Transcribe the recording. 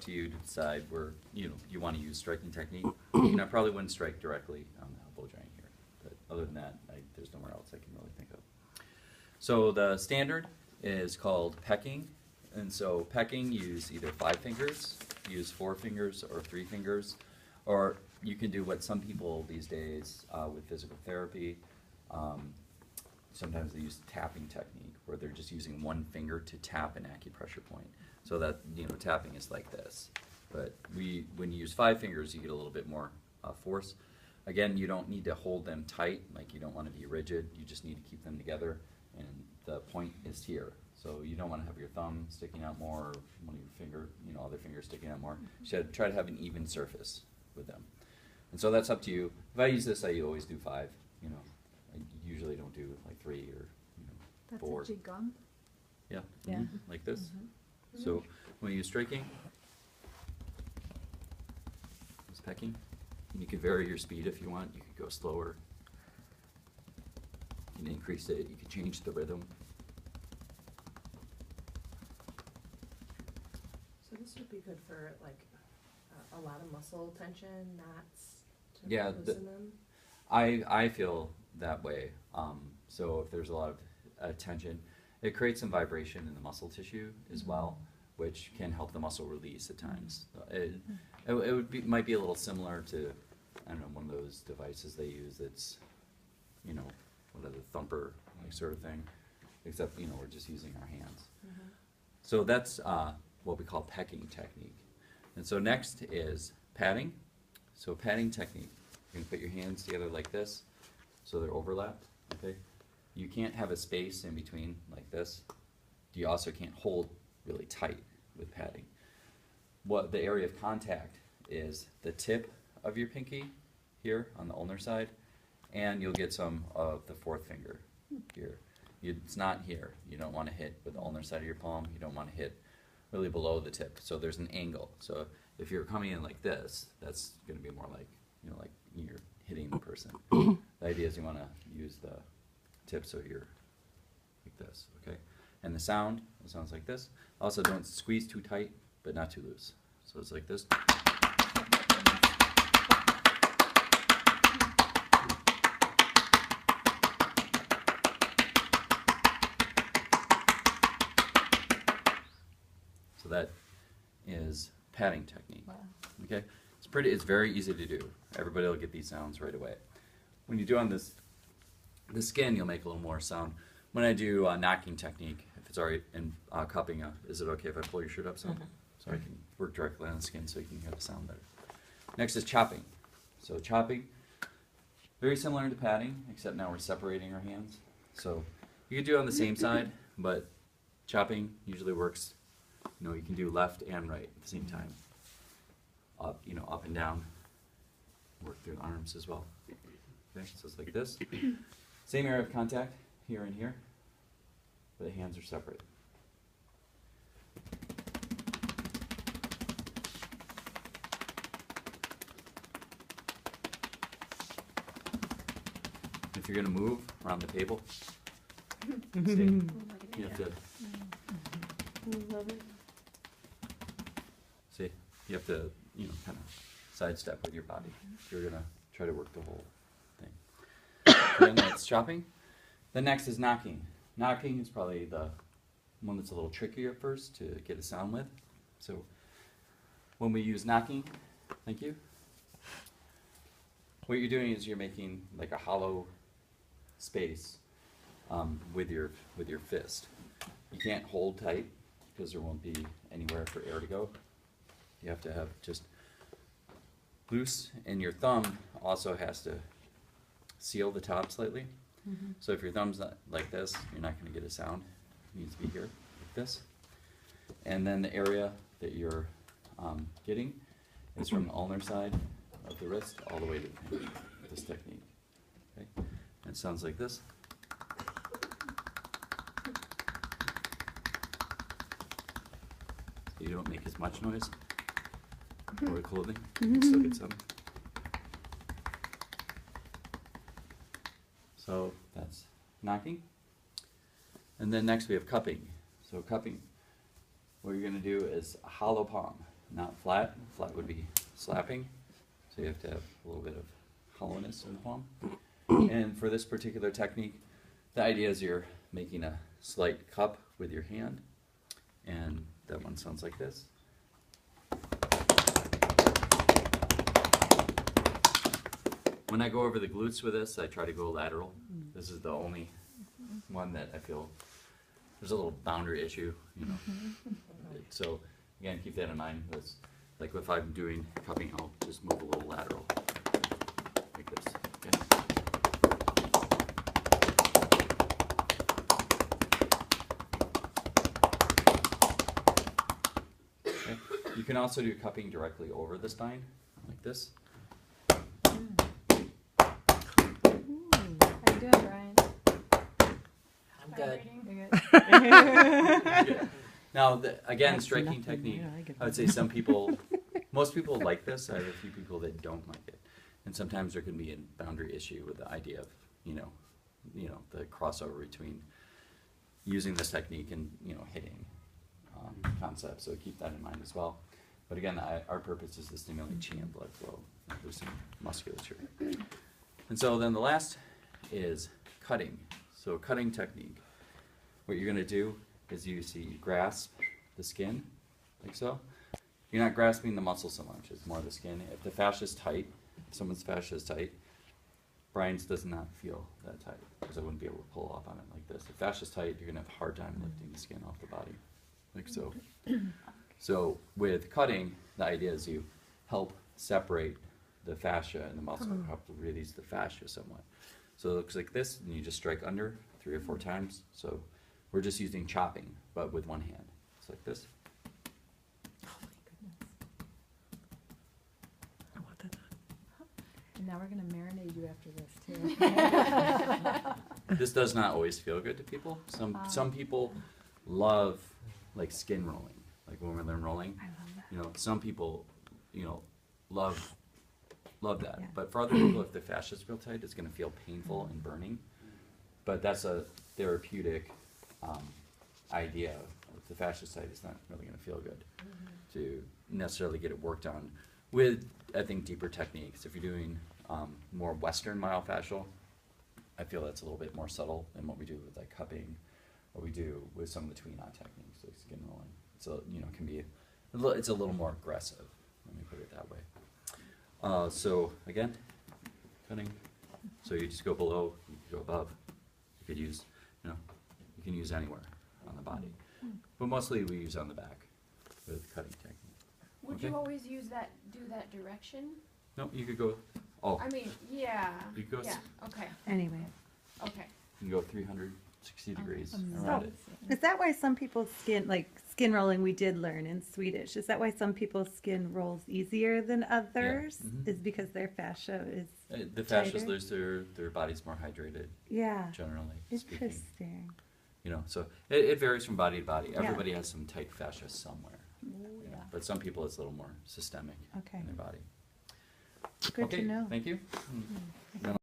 to you to decide where you want to use striking technique. I probably wouldn't strike directly on the elbow joint here, but other than that, there's nowhere else I can really think of. So the standard is called pecking, and so pecking, use either 5 fingers, use 4 fingers or 3 fingers, or you can do what some people these days with physical therapy, sometimes they use tapping technique where they're just using 1 finger to tap an acupressure point. So that, tapping is like this. But when you use 5 fingers, you get a little bit more force. Again, you don't need to hold them tight, like you don't want to be rigid, you just need to keep them together, and the point is here. So you don't want to have your thumb sticking out more, or one of your other fingers sticking out more. You should try to have an even surface with them. And so that's up to you. If I use this, I always do 5. I usually don't do like 3 or 4. That's a Qigong? Yeah, Yeah. like this. So when you use striking, it's pecking. And you can vary your speed if you want. You could go slower. You can increase it. You can change the rhythm. So this would be good for like a lot of muscle tension, knots, to Yeah, loosen them. I feel that way. So if there's a lot of tension, it creates some vibration in the muscle tissue as well, which can help the muscle release at times. It might be a little similar to, I don't know, one of those devices they use that's, what are the thumper like sort of thing, except we're just using our hands. So that's what we call pecking technique. And so next is patting. So patting technique, you're gonna put your hands together like this, so they're overlapped. Okay. You can't have a space in between like this. You also can't hold really tight with patting. What the area of contact is the tip of your pinky here on the ulnar side, and you'll get some of the 4th finger here. It's not here. You don't want to hit with the ulnar side of your palm. You don't want to hit really below the tip. So there's an angle. So if you're coming in like this, that's going to be more like, like you're hitting the person. The idea is you want to use the tip so you're like this, okay? And the sound, it sounds like this. Also, don't squeeze too tight, but not too loose. So it's like this. So that is patting technique. Wow. Okay, it's very easy to do. Everybody will get these sounds right away. When you do on the skin, you'll make a little more sound. When I do knocking technique, if it's already in cupping, is it okay if I pull your shirt up some? So I can work directly on the skin so you can hear the sound better. Next is chopping. So chopping, very similar to patting, except now we're separating our hands. So you can do it on the same side, but chopping usually works. You can do left and right at the same time. Up, up and down. Work through the arms as well. Okay, so it's like this. Same area of contact, here and here, but the hands are separate. If you're going to move around the table, see, you have to see, you have to, kind of sidestep with your body if you're going to try to work the whole thing. Then that's chopping. The next is knocking. Knocking is probably the one that's a little trickier at first to get a sound with. So when we use knocking, thank you, what you're doing is you're making like a hollow space with your fist. You can't hold tight because there won't be anywhere for air to go. You have to have just loose, and your thumb also has to seal the top slightly. So if your thumb's not like this, you're not going to get a sound. It needs to be here, like this. And then the area that you're getting is from the ulnar side of the wrist all the way to the pinky, this technique. Okay? And it sounds like this. So you don't make as much noise or clothing. You can still get some. So that's knocking. And then next we have cupping. So cupping, what you're going to do is a hollow palm. not flat. Flat would be slapping. So you have to have a little bit of hollowness in the palm. And for this particular technique, the idea is you're making a slight cup with your hand. And that one sounds like this. When I go over the glutes with this, I try to go lateral. This is the only one that I feel there's a little boundary issue, you know. So again, keep that in mind. That's like if I'm doing cupping, I'll just move a little lateral, like this. Okay. Okay. You can also do cupping directly over the spine, like this. How you doing, Brian? I'm good. You're Good. Now, again, striking technique, I would say some people, most people like this. I have a few people that don't like it. And sometimes there can be a boundary issue with the idea of, you know, the crossover between using this technique and, hitting concepts. So keep that in mind as well. But again, our purpose is to stimulate chi and blood flow, loosen musculature. And so then the last is cutting. So cutting technique. What you're going to do is you grasp the skin, like so. You're not grasping the muscle so much, it's more the skin. If the fascia is tight, if someone's fascia is tight, Brian's does not feel that tight, because I wouldn't be able to pull up on it like this. If fascia is tight, you're going to have a hard time lifting the skin off the body, like so. So with cutting, the idea is you help separate the fascia and the muscle, help release the fascia somewhat. So it looks like this, and you just strike under 3 or 4 times. So we're just using chopping, but with one hand. It's like this. And now we're gonna marinate you after this too. This does not always feel good to people. Some people love like skin rolling, like when we learn rolling. I love that. Some people, love that. Yeah. But for other people, if the fascia is real tight, it's going to feel painful and burning. But that's a therapeutic idea. If the fascia is tight, it's not really going to feel good to necessarily get it worked on with, I think, deeper techniques. If you're doing more Western myofascial, I feel that's a little bit more subtle than what we do with like cupping, what we do with some of the TuiNa techniques, like skin rolling. So can be it's a little more aggressive. Let me put it that way. So again, cutting. So you just go below, you can go above. You could use, you can use anywhere on the body, but mostly we use on the back with cutting technique. Would you always do that direction? No, you could go. Oh, I mean, yeah. you could go. Yeah. Okay. Anyway, Okay. You can go 360 degrees Amazing. around it. is that why some people's skin rolling we did learn in Swedish? Is that why some people's skin rolls easier than others? Mhm. Is because their fascia is The fascias tighter? lose their body's more hydrated, yeah. generally speaking. Interesting. So it varies from body to body. Yeah. Everybody has some tight fascia somewhere. Yeah. But some people it's a little more systemic Okay. in their body. Good Okay, to know. thank you. Then